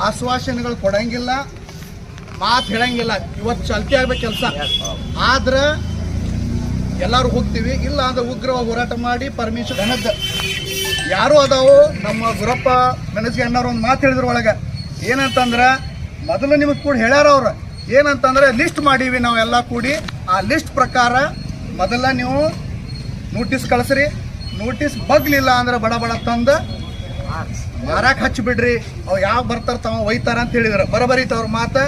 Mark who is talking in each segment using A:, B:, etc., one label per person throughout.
A: ಆಶ್ವಾಸನೆಗಳು ಕೊಡಂಗಿಲ್ಲ, ಮಾತು ಹೇಳಂಗಿಲ್ಲ. ಇವತ್ತು ಚಾಲ್ತಿ ಆಗ್ಬೇಕು ಕೆಲಸ. ಆದ್ರೆ ಎಲ್ಲರೂ ಹೋಗ್ತೀವಿ, ಇಲ್ಲ ಅಂದ್ರೆ ಉಗ್ರವಾಗಿ ಹೋರಾಟ ಮಾಡಿ ಪರ್ಮಿಷನ್ ಅನ್ನೋದು ಯಾರು ಅದಾವು. ನಮ್ಮ ಗುರಪ್ಪ ಮೆಣಸಿಗೆ ಅಣ್ಣವ್ರು ಒಂದು ಮಾತು ಹೇಳಿದ್ರು ಒಳಗೆ, ಏನಂತಂದ್ರೆ ಮೊದಲು ನಿಮಗೆ ಕೂಡ ಹೇಳ್ಯಾರ ಅವ್ರು, ಏನಂತಂದ್ರೆ ಲಿಸ್ಟ್ ಮಾಡೀವಿ ನಾವೆಲ್ಲ ಕೂಡಿ. ಆ ಲಿಸ್ಟ್ ಪ್ರಕಾರ ಮೊದಲ ನೀವು ನೋಟಿಸ್ ಕಳಿಸ್ರಿ. ನೋಟಿಸ್ ಬಗ್ಲಿಲ್ಲ ಅಂದ್ರೆ ಬಡ ಬಡ ತಂದು ಮಾರಾಕ್ ಹಚ್ಚಿಬಿಡ್ರಿ. ಅವು ಯಾವ ಬರ್ತಾರ ತಾವ ಒಯ್ತಾರ ಅಂತ ಹೇಳಿದ್ರು. ಬರಬರೀತ ಅವ್ರ ಮಾತು.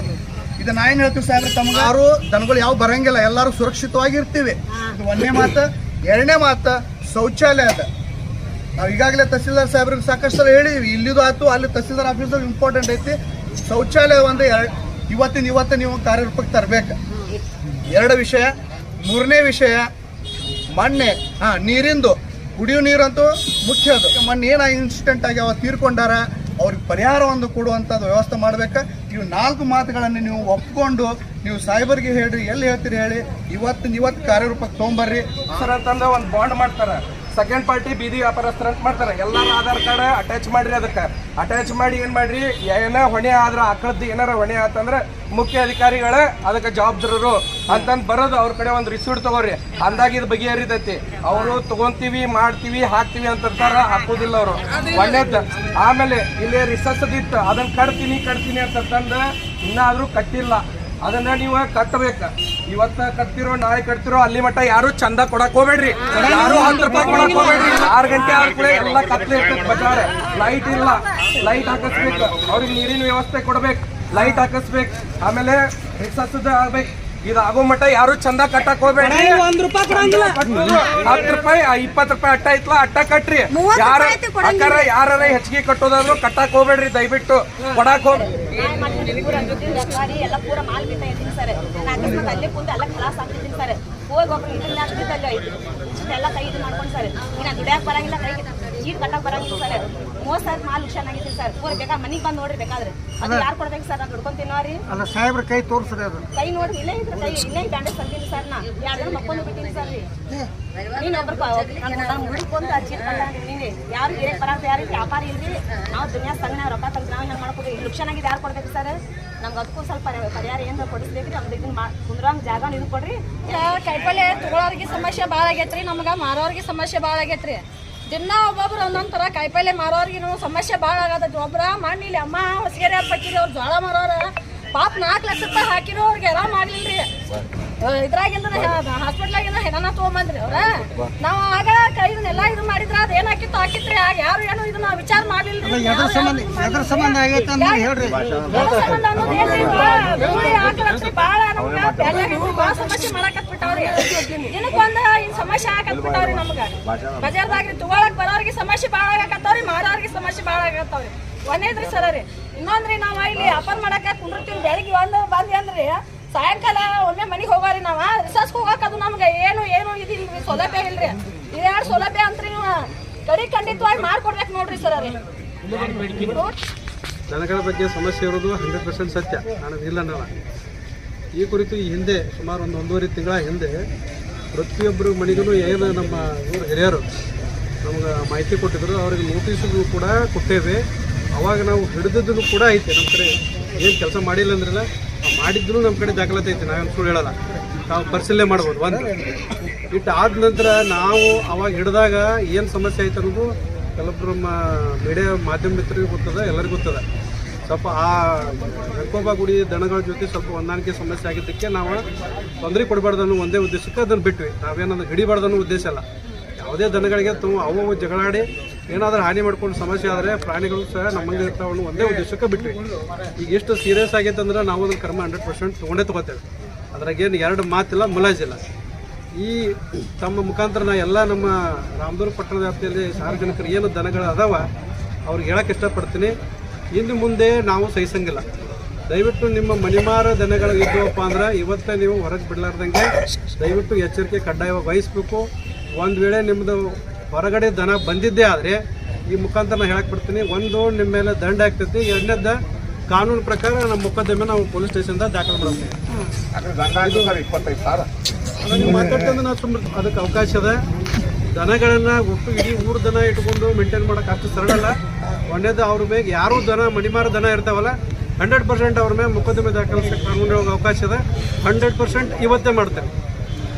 A: ಇದು ನಾ ಏನು ಹೇಳ್ತೀವಿ ಸಾಹೇಬ್ರೆ, ತಮ್ಗೆ ಯಾರು ದನಗಳು ಯಾವ ಬರಂಗಿಲ್ಲ, ಎಲ್ಲರೂ ಸುರಕ್ಷಿತವಾಗಿ ಇರ್ತೀವಿ. ಇದು ಒಂದನೇ ಮಾತು. ಎರಡನೇ ಮಾತು, ಶೌಚಾಲಯ ಅದ. ನಾವು ಈಗಾಗಲೇ ತಹಸೀಲ್ದಾರ್ ಸಾಹೇಬ್ರಿಗೆ ಸಾಕಷ್ಟು ಹೇಳಿದ್ವಿ, ಇಲ್ಲಿದು ಆಯ್ತು, ಅಲ್ಲಿ ತಹಸೀಲ್ದಾರ್ ಆಫೀಸಲ್ಲಿ ಇಂಪಾರ್ಟೆಂಟ್ ಐತಿ. ಶೌಚಾಲಯ ಒಂದು ಇವತ್ತು ನೀವು ಕಾರ್ಯರೂಪಕ್ಕೆ ತರಬೇಕು. ಎರಡು ವಿಷಯ. ಮೂರನೇ ವಿಷಯ ಮೊನ್ನೆ ನೀರಿಂದು, ಕುಡಿಯೋ ನೀರಂತೂ ಮುಖ್ಯ. ಅದು ಮೊನ್ನೆ ಏನು ಇನ್ಸಿಡೆಂಟ್ ಆಗಿ ಅವ್ರು ತೀರ್ಕೊಂಡಾರ, ಅವ್ರಿಗೆ ಪರಿಹಾರ ಒಂದು ಕೊಡುವಂಥದ್ದು ವ್ಯವಸ್ಥೆ ಮಾಡ್ಬೇಕು. ಇವು 4 ಮಾತುಗಳನ್ನು ನೀವು ಒಪ್ಕೊಂಡು ನೀವು ಸಾಹೇಬರಿಗೆ ಹೇಳ್ರಿ, ಎಲ್ಲಿ ಹೇಳ್ತೀರಿ ಹೇಳಿ. ಇವತ್ತು ಕಾರ್ಯರೂಪಕ್ಕೆ ತೊಗೊಂಬರ್ರಿ
B: ಸರ್ ಅಂತಂದ್ರೆ ಒಂದು ಬಾಂಡ್ ಮಾಡ್ತಾರೆ. ಸೆಕೆಂಡ್ ಪಾರ್ಟಿ ಬೀದಿ ವ್ಯಾಪಾರಸ್ಥರ ಅಂತ ಮಾಡ್ತಾರೆ. ಎಲ್ಲರೂ ಆಧಾರ್ ಕಾರ್ಡ್ ಅಟ್ಯಾಚ್ ಮಾಡಿರಿ. ಅದಕ್ಕೆ ಅಟ್ಯಾಚ್ ಮಾಡಿ ಏನು ಮಾಡ್ರಿ, ಏನೋ ಹೊಣೆ ಆದ್ರೆ ಆಕಳದ್ದು ಏನಾರ ಹೊಣೆ ಆತಂದ್ರೆ ಮುಖ್ಯ ಅಧಿಕಾರಿಗಳ ಅದಕ್ಕೆ ಜವಾಬ್ದಾರರು ಅಂತಂದು ಬರೋದು. ಅವ್ರ ಕಡೆ ಒಂದು ರಿಸೀಟ್ ತಗೋರಿ, ಅಂದಾಗ ಇದು ಬಗೆಹರಿತೈತಿ. ಅವರು ತಗೊಂತೀವಿ, ಮಾಡ್ತೀವಿ, ಹಾಕ್ತೀವಿ ಅಂತಾರ, ಹಾಕೋದಿಲ್ಲ ಅವರು. ಒಳ್ಳೇದು. ಆಮೇಲೆ ಇಲ್ಲಿ ರಿಸಸ್ದಿತ್ತು, ಅದನ್ನ ಕಟ್ತೀನಿ ಅಂತಂದು ಇನ್ನಾದ್ರೂ ಕಟ್ಟಿಲ್ಲ. ಅದನ್ನ ನೀವು ಕಟ್ಟಬೇಕು. ಇವತ್ತ ಕಟ್ತಿರೋ, ನಾಳೆ ಕಟ್ತಿರೋ, ಅಲ್ಲಿ ಮಟ್ಟ ಯಾರು ಚಂದ ಕೊಡಕ್ ಹೋಗ್ಬೇಡ್ರಿ. ಯಾರು 10 ರೂಪಾಯಿ ಕೊಡಕ್ ಹೋಗ್ಬೇಡ್ರಿ. 6 ಗಂಟೆ ಆದ್ಮೇಲೆ ಎಲ್ಲ ಕತ್ಲೆ ಇರ್ತೈತೆ ಬಜಾರ್. ಲೈಟ್ ಇಲ್ಲ, ಲೈಟ್ ಹಾಕಿಸ್ಬೇಕು. ಅವ್ರಿಗೆ ನೀರಿನ ವ್ಯವಸ್ಥೆ ಕೊಡ್ಬೇಕು, ಲೈಟ್ ಹಾಕಿಸ್ಬೇಕು. ಆಮೇಲೆ ರಿಸಸ್ದ ಆಗ್ಬೇಕು. ಇದಾಗೋ ಮಟ್ಟ ಯಾರು ಚಂದ ಕಟ್ಟಕ್ ಹೋಗ್ಬೇಡ್ರಿ.
C: 1 ರೂಪಾಯಿ ಕೊಡಂಗಿಲ್ಲ.
B: 10 ರೂಪಾಯಿ 20 ರೂಪಾಯಿ ಅಟ್ಟ ಐತ್ಲ, ಅಟ್ಟ ಕಟ್ರಿ. ಯಾರ ಹೆಚ್ಚಿಗೆ ಕಟ್ಟೋದಾದ್ರು ಕಟ್ಟಕ್ ಹೋಗ್ಬೇಡ್ರಿ, ದಯವಿಟ್ಟು ಕೊಡಕ್ ಹೋಗ್ರಿ.
D: ಎಲ್ಲ ಪೂರ ಮಾಲ್ ಬಿಟ್ಟ ಇದ್ದೀನಿ ಸರ್. ನಾನು ಅಕಸ್ಮಾತ್ ಅಲ್ಲೇ ಕುಂತು ಎಲ್ಲ ಖಲಾಸ್ ಆಗ್ತಿದ್ದೀನಿ ಸರ್. ಹೋಗಿ ಒಬ್ರು ಇದನ್ನ ಅಷ್ಟಿದ್ದಲ್ಲ ಎಲ್ಲ ಕೈ ಇದು ಮಾಡ್ಕೊಂಡು ಸರ್. ಈಗ ದುಡ್ಯಾಕ್ ಬರಂಗಿಲ್ಲ, ಕೈ ಚೀಟ್ ಕಟ್ಟಕ್ ಬರಂಗಿಲ್ಲ ಸರ್. 30 ಸಾವಿರ ಮಾಲ್ ಹುಷಾರಾಗಿದ್ದೀನಿ ಸರ್. ಪೂರ ಬೇಕಾ ಮನಿಗೆ ಬಂದು ನೋಡ್ರಿ ಬೇಕಾದ್ರೆ. ಅದು ಯಾರು ಕೊಡ್ಬೇಕು ಸರ್? ನಾನು ದುಡ್ಕೊಂಡು ತಿನ್ನೋರಿ.
A: ಅಲ್ಲ ಸಾಹೇಬ್ರ ಕೈ ತೋರಿಸ್ರಿ. ಅದು
D: ಕೈ ನೋಡಿ ಇಲ್ಲೇ ಇದ್ರೆ ಕೈ ಇಲ್ಲೇ ಬ್ಯಾಂಡೇಜ್ ತಂದಿನಿ ಸರ್. ನಾ 2 ದಿನ ಮಕ್ಕೊಂಡು ಬಿಟ್ಟಿನಿ ಸರ್. ನೀನೊಬ್ರು ಮುಡ್ಕೊಂಡು ಚೀಟ್ ಕಟ್ಟ ನೀನು ಯಾರು ಹಿರಿಯಕ್ಕೆ ಬರೋದು ಯಾರು ವ್ಯಾಪಾರ ಇಲ್ರಿ. ನಾವು ದುನಿಯಾ ಸಂಘ ರೊಕ್ಕ ತೆಗೆದು ನಾವು ಹೆಂಗೆ ಮಾಡ್ಕೊಡ್ರಿ? ಲುಕ್ಷನಾಗಿದ್ದು ಯಾರು ಕೊಡ್ಬೇಕು ಸರ್? ನಮ್ಗೆ ಅದಕ್ಕೂ ಸ್ವಲ್ಪ ಪರಿಹಾರ ಏನು ಕೊಡಿಸ್ಬೇಕ್ರಿ. ನಮ್ದು ಇದನ್ನ ಕುಂದ್ರಂಗೆ ಜಾಗ ನೀವು ಕೊಡ್ರಿ.
E: ಕೈಪಲ್ಲೆ ತಗೊಳೋರಿಗೆ ಸಮಸ್ಯೆ ಭಾಳ ಆಗೈತ್ರಿ, ನಮ್ಗೆ ಮಾರೋರಿಗೆ ಸಮಸ್ಯೆ ಭಾಳ ಆಗೈತ್ರಿ. ದಿನ ಒಬ್ಬೊಬ್ರು ಒಂದೊಂದು ಥರ ಕಾಯಿಪಲ್ಲೆ ಮಾರೋರಿಗೆ ಸಮಸ್ಯೆ ಭಾಳ ಆಗತೈತಿ. ಒಬ್ರ ಮಣ್ಣಿಲಿ ಅಮ್ಮ ಹೊಸಗೆರೆ ಹಾಕಿರಿ, ಅವ್ರು ಜೋಳ ಮಾರೋರ ಪಾಪ 4 ಲಕ್ಷ ರೂಪಾಯಿ ಹಾಕಿರೋ ಅವ್ರಿಗೆ ಆರಾಮ ಆಗ್ಲಿಲ್ರಿ. ಇದ್ರಾಗಿಂದ ಹಾಸ್ಪಿಟ್ಲಾಗಿಂದ ಹೆಣ ತೊಗೊಂಬಂದ್ರಿ ಅವ್ರ. ನಾವು ಆಗ ಇದನ್ನೆಲ್ಲ ಇದು ಮಾಡಿದ್ರ ಅದು ಏನ್ ಹಾಕಿತ್ರಿ. ಆಗ ಯಾರು ಏನು ಇದನ್ನ ವಿಚಾರ ಮಾಡ್ಲಿಲ್ರಿ. ಭಾಳ ಸಮಸ್ಯೆ ಮಾಡಾಕತ್ಬಿಟ್ಟವ್ರಿ. ದಿನಕ್ಕೊಂದು ಸಮಸ್ಯೆ ಹಾಕತ್ಬಿಟ್ಟವ್ರಿ. ನಮ್ಗ ಬಜಾರ್ದಾಗ್ರಿ ತಗೊಳಕ್ ಬರೋರಿಗೆ ಸಮಸ್ಯೆ ಭಾಳ ಆಗತ್ತವ್ರಿ, ಮಾರೋರಿಗೆ ಸಮಸ್ಯೆ ಭಾಳ ಆಗತ್ತವ್ರಿ. ಒಂದೇದ್ರಿ ಸರ ರೀ. ಇನ್ನೊಂದ್ರಿ ನಾವು ಇಲ್ಲಿ ವ್ಯಾಪಾರ ಮಾಡಾಕ ಕುಂದಿರ್ತೀವಿ. ಬೆಳಿಗ್ಗೆ ಬಂದ್ವಿ ಅಂದ್ರಿ ಸಾಯಂಕಾಲ ಒಮ್ಮೆ ಮನೆಗೆ ಹೋಗೋರಿ. ನಾವು ರಿಸರ್ಚ್ಗೆ ಹೋಗಕ್ಕೆ ಅದು ನಮ್ಗೆ ಏನು ಇದಿಲ್ರಿ, ಸೌಲಭ್ಯ ಇಲ್ರಿ. ಇದ್ಯಾರು ಸೌಲಭ್ಯ ಅಂತ್ರಿ ನೀವು ಖಂಡಿತವಾಗಿ ಮಾಡ್ಕೊಡ್ಬೇಕು ನೋಡ್ರಿ ಸರ ರೀ.
F: ದನಗಳ ಬಗ್ಗೆ ಸಮಸ್ಯೆ ಇರೋದು 100% ಸತ್ಯ, ನಾನು ಇಲ್ಲ ಅನ್ನಲ್ಲ. ಈ ಕುರಿತು ಈ ಹಿಂದೆ ಸುಮಾರು 1.5 ತಿಂಗಳ ಹಿಂದೆ ಪ್ರತಿಯೊಬ್ಬರು ಮನೆಗೂ ಏನು ನಮ್ಮ ಇವರು ಹಿರಿಯರು ನಮ್ಗೆ ಮಾಹಿತಿ ಕೊಟ್ಟಿದ್ರು. ಅವ್ರಿಗೆ ನೋಟಿಸ್ಗಳು ಕೂಡ ಕೊಟ್ಟೇವೆ. ಅವಾಗ ನಾವು ಹಿಡಿದಿದ್ದು ಕೂಡ ಐತೆ. ನಮ್ಮ ಕಡೆ ಏನು ಕೆಲಸ ಮಾಡಿಲ್ಲ ಅಂದ್ರಲ್ಲ, ಮಾಡಿದ್ರು ನಮ್ಮ ಕಡೆ ದಾಖಲಾತಿ ಐತೆ. ನಾವೇನು ಸುಳ್ಳು ಹೇಳಲ್ಲ, ನಾವು ಪರಿಶೀಲನೆ ಮಾಡ್ಬೋದು. ಇಟ್ಟು ಆದ ನಂತರ ನಾವು ಅವಾಗ ಹಿಡಿದಾಗ ಏನು ಸಮಸ್ಯೆ ಐತೆ ಅನ್ನೋದು ಕೆಲವೊಬ್ಬರು ಮೀಡಿಯಾ ಮಾಧ್ಯಮ ಮಿತ್ರರಿಗೆ ಗೊತ್ತದ, ಎಲ್ಲರಿಗೂ ಗೊತ್ತದ. ಸ್ವಲ್ಪ ಆ ಗರ್ಕೋಬಾ ಗುಡಿ ದನಗಳ ಜೊತೆ ಸ್ವಲ್ಪ ಹೊಂದಾಣಿಕೆ ಸಮಸ್ಯೆ ಆಗಿದ್ದಕ್ಕೆ ನಾವು ತೊಂದರೆ ಕೊಡಬಾರ್ದು ಅನ್ನೋ ಒಂದೇ ಉದ್ದೇಶಕ್ಕೆ ಅದನ್ನು ಬಿಟ್ವಿ. ನಾವೇನಂದ್ರೆ ಹಿಡಿಬಾರ್ದು ಅನ್ನೋ ಉದ್ದೇಶ ಅಲ್ಲ. ಯಾವುದೇ ದನಗಳಿಗೆ ಅವು ಜಗಳಾಡಿ ಏನಾದರೂ ಹಾನಿ ಮಾಡ್ಕೊಂಡು ಸಮಸ್ಯೆ ಆದರೆ ಪ್ರಾಣಿಗಳು ಸಹ ನಮ್ಮಲ್ಲಿ ಇರ್ತಾವನ್ನು ಒಂದೇ ಉದ್ದೇಶಕ್ಕೆ ಬಿಟ್ವಿ. ಈಗ ಎಷ್ಟು ಸೀರಿಯಸ್ ಆಗೈತೆ ಅಂದ್ರೆ ನಾವು ಅದನ್ನು ಕ್ರಮ 100% ತೊಗೊತೇವೆ. ಅದ್ರಾಗೇನು 2 ಮಾತಿಲ್ಲ, ಮುಲಾಜಿಲ್ಲ. ಈ ತಮ್ಮ ಮುಖಾಂತರ ನಾ ಎಲ್ಲ ನಮ್ಮ ರಾಮದುರ್ಗ ಪಟ್ಟಣದ ವ್ಯಾಪ್ತಿಯಲ್ಲಿ ಸಾರ್ವಜನಿಕರು ಏನು ದನಗಳು ಅದಾವ ಅವ್ರಿಗೆ ಹೇಳಕ್ಕೆ ಇಷ್ಟಪಡ್ತೀನಿ. ಇನ್ನು ಮುಂದೆ ನಾವು ಸಹಿಸಂಗಿಲ್ಲ. ದಯವಿಟ್ಟು ನಿಮ್ಮ ಮನಿಮಾರ ದನಗಳು ಇದ್ದವಪ್ಪ ಅಂದ್ರೆ ಇವತ್ತೇ ನೀವು ಹೊರಗೆ ಬಿಡಲಾರ್ದಂಗೆ ದಯವಿಟ್ಟು ಎಚ್ಚರಿಕೆ ಕಡ್ಡಾಯವಾಗಿ ವಹಿಸಬೇಕು. ಒಂದು ವೇಳೆ ನಿಮ್ಮದು ಹೊರಗಡೆ ದನ ಬಂದಿದ್ದೇ ಆದರೆ ಈ ಮುಖಾಂತರ ನಾನು ಹೇಳಕ್ಕೆ ಬಿಡ್ತೀನಿ, ಒಂದು ನಿಮ್ಮ ಮೇಲೆ ದಂಡ ಆಗ್ತೈತಿ. ಎರಡನೇದ ಕಾನೂನು ಪ್ರಕಾರ ನಮ್ಮ ಮೊಕದ್ದಮೆ ನಾವು ಪೊಲೀಸ್ ಸ್ಟೇಷನ್ದಾಗ ದಾಖಲು ಮಾಡ್ತೀವಿ. ನೀವು ಮಾತಾಡ್ತಂದ್ರೆ ನಾವು ಸುಮ್ಮನೆ ಅದಕ್ಕೆ ಅವಕಾಶ ಅದ. ದನಗಳನ್ನು ಒಟ್ಟು ಇಡೀ ಊರು ದನ ಇಟ್ಕೊಂಡು ಮೇಂಟೈನ್ ಮಾಡೋಕೆ ಅಷ್ಟು ಸರಳ ಅಲ್ಲ. ಒಂದೇದು ಅವ್ರ ಮೇಲೆ ಯಾರೂ ದನ ಮಡಿಮಾರ ದನ ಇರ್ತಾವಲ್ಲ 100% ಅವ್ರ ಮೇಲೆ ಮೊಕದ್ದಮೆ ದಾಖಲಿಸಕ್ಕೆ ಕಾನೂನಿನ ಅವಕಾಶ ಇದೆ. 100% ಇವತ್ತೇ ಮಾಡ್ತೇವೆ.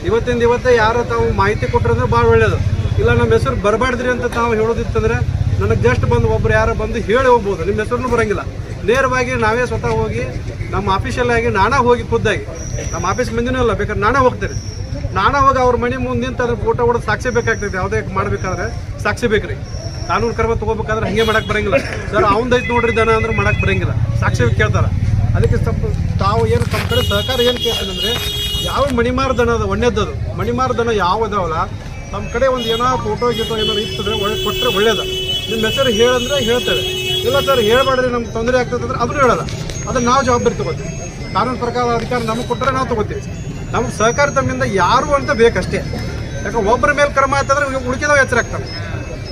F: ಇವತ್ತಿಂದ ಇವತ್ತೇ ಯಾರು ತಾವು ಮಾಹಿತಿ ಕೊಟ್ಟರೆ ಭಾಳ ಒಳ್ಳೆಯದು. ಇಲ್ಲ ನಮ್ಮ ಹೆಸರು ಬರಬಾರ್ದ್ರಿ ಅಂತ ತಾವು ಹೇಳೋದಿತ್ತಂದ್ರೆ ನನಗೆ ಜಸ್ಟ್ ಬಂದು ಒಬ್ರು ಯಾರೋ ಬಂದು ಹೇಳಿ ಹೋಗ್ಬೋದು, ನಿಮ್ಮ ಹೆಸರು ಬರೋಂಗಿಲ್ಲ. ನೇರವಾಗಿ ನಾವೇ ಸ್ವತಃ ಹೋಗಿ ನಮ್ಮ ಆಫೀಷಿಯಲ್ ಆಗಿ ನಾನೇ ಹೋಗಿ ಖುದ್ದಾಗಿ ನಮ್ಮ ಆಫೀಸ್ ಮಂದಿನೂ ಇಲ್ಲ, ಬೇಕಾದ್ರೆ ನಾನೇ ಹೋಗ್ತೇನೆ. ನಾನೇ ಹೋಗಿ ಅವ್ರ ಮನೆ ಮುಂದೆ ನಿಂತು ಅದ್ರ ಫೋಟೋ ಹೊಡೆದು ಸಾಕ್ಷಿ ಬೇಕಾಗ್ತೈತೆ. ಯಾವುದೇ ಮಾಡಬೇಕಾದ್ರೆ ಸಾಕ್ಷಿ ಬೇಕ್ರಿ. ಕಾನೂನು ಕ್ರಮ ತೊಗೋಬೇಕಾದ್ರೆ ಹಾಗೆ ಮಾಡಕ್ಕೆ ಬರೋಂಗಿಲ್ಲ. ಸರ್ ಅವ್ನದೈತೆ ನೋಡ್ರಿ ದನ ಅಂದ್ರೆ ಮಾಡಕ್ಕೆ ಬರೋಂಗಿಲ್ಲ, ಸಾಕ್ಷಿ ಕೇಳ್ತಾರೆ. ಅದಕ್ಕೆ ಸ್ವಲ್ಪ ತಾವು ಏನು ತಮ್ಮ ಕಡೆ ಸಹಕಾರ ಏನು ಕೇಳ್ತೇನೆಂದರೆ, ಯಾವ ಮಣಿಮಾರ ದನ ಅದ ಒಣ್ಣೆದ್ದದು ಮಣಿಮಾರ ದನ ಯಾವ ಇದಾವಲ್ಲ ನಮ್ಮ ಕಡೆ ಒಂದು ಏನೋ ಫೋಟೋ ಗೀಟೋ ಏನಾರು ಇರ್ತದೆ ಕೊಟ್ಟರೆ ಒಳ್ಳೇದು. ನಿಮ್ಮ ಹೆಸರು ಹೇಳಂದ್ರೆ ಹೇಳ್ತೇವೆ. ಇಲ್ಲ ಸರ್ ಹೇಳ್ಬೇಡ್ರಿ ನಮ್ಗೆ ತೊಂದರೆ ಆಗ್ತದೆ ಅಂದ್ರೆ ಅದನ್ನು ಹೇಳಲ್ಲ. ಅದನ್ನು ನಾವು ಜವಾಬ್ದಾರಿ ತೊಗೋತೀವಿ. ಕಾನೂನು ಪ್ರಕಾರ ಅಧಿಕಾರ ನಮಗೆ ಕೊಟ್ಟರೆ ನಾವು ತೊಗೋತೀವಿ. ನಮ್ಗೆ ಸಹಕಾರ ತಮ್ಮಿಂದ ಯಾರು ಅಂತ ಬೇಕಷ್ಟೇ. ಯಾಕೆ ಒಬ್ಬರ ಮೇಲೆ ಕ್ರಮ ಆಯ್ತಂದ್ರೆ ಉಳಿಕಿದವು ಎಚ್ಚರ ಆಗ್ತವೆ.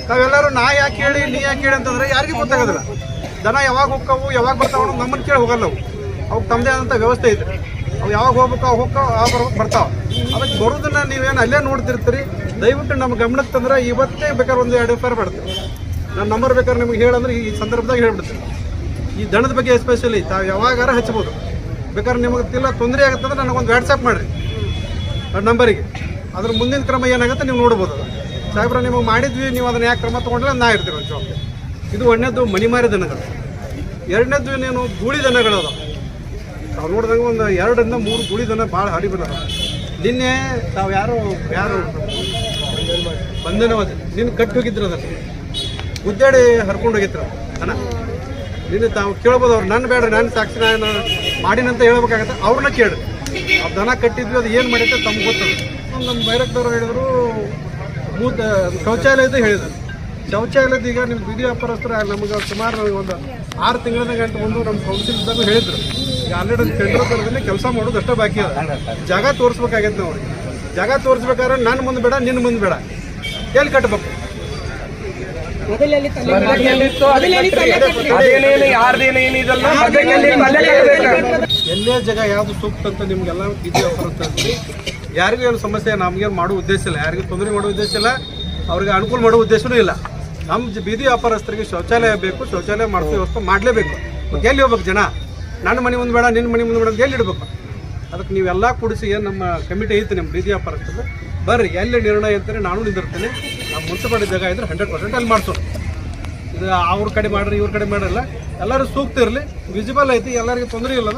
F: ನಾವೆಲ್ಲರೂ ನಾ ಯಾಕೆ ಹೇಳಿ ನೀ ಯಾಕೆ ಹೇಳಿ ಅಂತಂದರೆ ಯಾರಿಗೂ ಗೊತ್ತಾಗೋದಿಲ್ಲ. ದನ ಯಾವಾಗ ಹೋಗ್ತಾವು ಯಾವಾಗ ಬರ್ತಾವ ನಮ್ಮನ್ನು ಕೇಳಿ ಹೋಗಲ್ಲ. ಅವು ತಮ್ಮದೇ ಆದಂಥ ವ್ಯವಸ್ಥೆ ಇದೆ. ಅವು ಯಾವಾಗ ಹೋಗ್ಬೇಕು ಅವು ಹೋಗ್ತಾವೆ, ಆವಾಗ ಬರ್ತಾವೆ. ಅದಕ್ಕೆ ಬರೋದನ್ನು ನೀವೇನು ಅಲ್ಲೇ ನೋಡ್ತಿರ್ತೀರಿ. ದಯವಿಟ್ಟು ನಮ್ಮ ಗಮನಕ್ಕೆ ತಂದ್ರೆ ಇವತ್ತೇ ಬೇಕಾದ್ರೆ ಒಂದು 2 FIR ಮಾಡ್ತೀವಿ. ನನ್ನ ನಂಬರ್ ಬೇಕಾದ್ರೆ ನಿಮ್ಗೆ ಹೇಳಂದ್ರೆ ಈ ಸಂದರ್ಭದಾಗ ಹೇಳ್ಬಿಡ್ತೀನಿ. ಈ ದನದ ಬಗ್ಗೆ ಎಸ್ಪೆಷಲಿ ತಾವು ಯಾವಾಗಾರ ಹಚ್ಬೋದು. ಬೇಕಾದ್ರೆ ನಿಮಗೆ ತೊಂದರೆ ಆಗುತ್ತಂದ್ರೆ ನನಗೊಂದು ವಾಟ್ಸಪ್ ಮಾಡಿರಿ ನನ್ನ ನಂಬರಿಗೆ. ಅದ್ರ ಮುಂದಿನ ಕ್ರಮ ಏನಾಗುತ್ತೆ ನೀವು ನೋಡ್ಬೋದು. ಸಾಹೇಬ್ರ ನಿಮಗೆ ಮಾಡಿದ್ವಿ, ನೀವು ಅದನ್ನು ಯಾಕೆ ಕ್ರಮ ತೊಗೊಂಡ್ರೆ ನಾ ಇರ್ತೀವಿ ಅಂತ ಜವಾಬ್ದಾರಿ. ಇದು ಒಂದನೇದು ಮಣಿಮಾರಿ ದನಗಳು. ಎರಡನೇದು ನೀನು ಗೂಳಿ ದನಗಳು ಅದಾವೆ. ತಾವು ನೋಡಿದಂಗೆ ಒಂದು 2 ರಿಂದ 3 ಗೂಳಿ ದನ ಭಾಳ ಹರಿ ಬಂದ. ನಿನ್ನೆ ತಾವು ಯಾರು ಬಂಧನವಾದ ನಿನ್ನ ಕಟ್ಟಿ ಹೋಗಿದ್ರು ಅದನ್ನು ಗುದ್ದಾಡಿ ಹರ್ಕೊಂಡು ಹೋಗಿದ್ರು ದನ. ನಿನ್ನೆ ತಾವು ಕೇಳ್ಬೋದು. ಅವ್ರು ನನ್ನ ಬೇಡ್ರಿ, ನನ್ನ ಸಾಕ್ಷಿ ನಾನು ಮಾಡಿನಂತ ಹೇಳ್ಬೇಕಾಗತ್ತೆ. ಅವ್ರನ್ನ ಕೇಳ್ರಿ. ಆ ದನ ಕಟ್ಟಿದ್ವಿ, ಅದು ಏನು ಮಾಡೈತೆ ತಮ್ಗೆ ಗೊತ್ತದ. ನಮ್ಮ ಬೈರಕ್ದವ್ರು ಹೇಳಿದ್ರು ಶೌಚಾಲಯದ ಹೇಳಿದ್ರು. ಶೌಚಾಲಯದ ಈಗ ನಿಮ್ಮ ಬೀದಿ ವ್ಯಾಪಾರಸ್ಥರು ನಮಗೆ ಸುಮಾರು ಒಂದು 6 ತಿಂಗಳ ಗಂಟೆ ಬಂದು ನಮ್ಮ ಕೌನ್ಸಿಲ್ದಾಗ ಹೇಳಿದ್ರು. ಈಗ ಆಲ್ರೆಡಿ ಒಂದು ಟೆಂಡರ್ ಬರೋದ್ರಲ್ಲಿ ಕೆಲಸ ಮಾಡೋದು ಅಷ್ಟೇ ಬಾಕಿ ಅದ. ಜಾಗ ತೋರಿಸ್ಬೇಕಾಗೈತೆ ನಾವು. ಜಾಗ ತೋರಿಸ್ಬೇಕಾದ್ರೆ ನನ್ನ ಮುಂದೆ ಬೇಡ, ನಿನ್ನ ಮುಂದೆ ಬೇಡ, ಎಲ್ಲಿ ಕಟ್ಟಬೇಕು? ಎಲ್ಲೇ ಜಾಗ ಯಾವುದು ಸೂಕ್ತ ಅಂತ ನಿಮ್ಗೆಲ್ಲ ಬೀದಿ ವ್ಯಾಪಾರಸ್ಥರು ಯಾರಿಗೂ ಏನು ಸಮಸ್ಯೆ ನಮಗೇನು ಮಾಡೋ ಉದ್ದೇಶ ಇಲ್ಲ, ಯಾರಿಗೂ ತೊಂದರೆ ಮಾಡೋ ಉದ್ದೇಶ ಇಲ್ಲ, ಅವ್ರಿಗೆ ಅನುಕೂಲ ಮಾಡೋ ಉದ್ದೇಶನೂ ಇಲ್ಲ. ನಮ್ಮ ಬೀದಿ ವ್ಯಾಪಾರಸ್ಥರಿಗೆ ಶೌಚಾಲಯ ಬೇಕು, ಶೌಚಾಲಯ ಮಾಡಿಸೋ ವ್ಯವಸ್ಥೆ ಮಾಡಲೇಬೇಕು. ಮತ್ತೆ ಎಲ್ಲಿ ಹೋಗ್ಬೇಕು ಜನ? ನನ್ನ ಮನೆ ಮುಂದೆ ಬೇಡ, ನಿನ್ನ ಮನೆ ಮುಂದೆ ಬೇಡ ಅಂತ ಎಲ್ಲಿ ಇಡಬೇಕು? ಅದಕ್ಕೆ ನೀವೆಲ್ಲ ಕೂಡಿಸಿ ಏನು ನಮ್ಮ ಕಮಿಟಿ ಐತೆ ನಿಮ್ಮ ಬೀದಿ ವ್ಯಾಪಾರಸ್ಥರು ಬರ್ರಿ, ಎಲ್ಲಿ ನಿರ್ಣಯ ಅಂತಾರೆ ನಾನು ನಿಂದಿರ್ತೇನೆ. ನಮ್ಮ ಮುನ್ಸಿಪಾಲಿಟಿ ಜಾಗ ಇದ್ರೆ 100% ಅಲ್ಲಿ ಮಾಡಿಸೋಣ. ಇದು ಅವ್ರ ಕಡೆ ಮಾಡ್ರಿ ಇವ್ರ ಕಡೆ ಮಾಡಿರಲ್ಲ, ಎಲ್ಲರೂ ಸೂಕ್ತ ಇರಲಿ, ವಿಸಿಬಲ್ ಐತಿ, ಎಲ್ಲರಿಗೂ ತೊಂದರೆ ಇಲ್ಲ.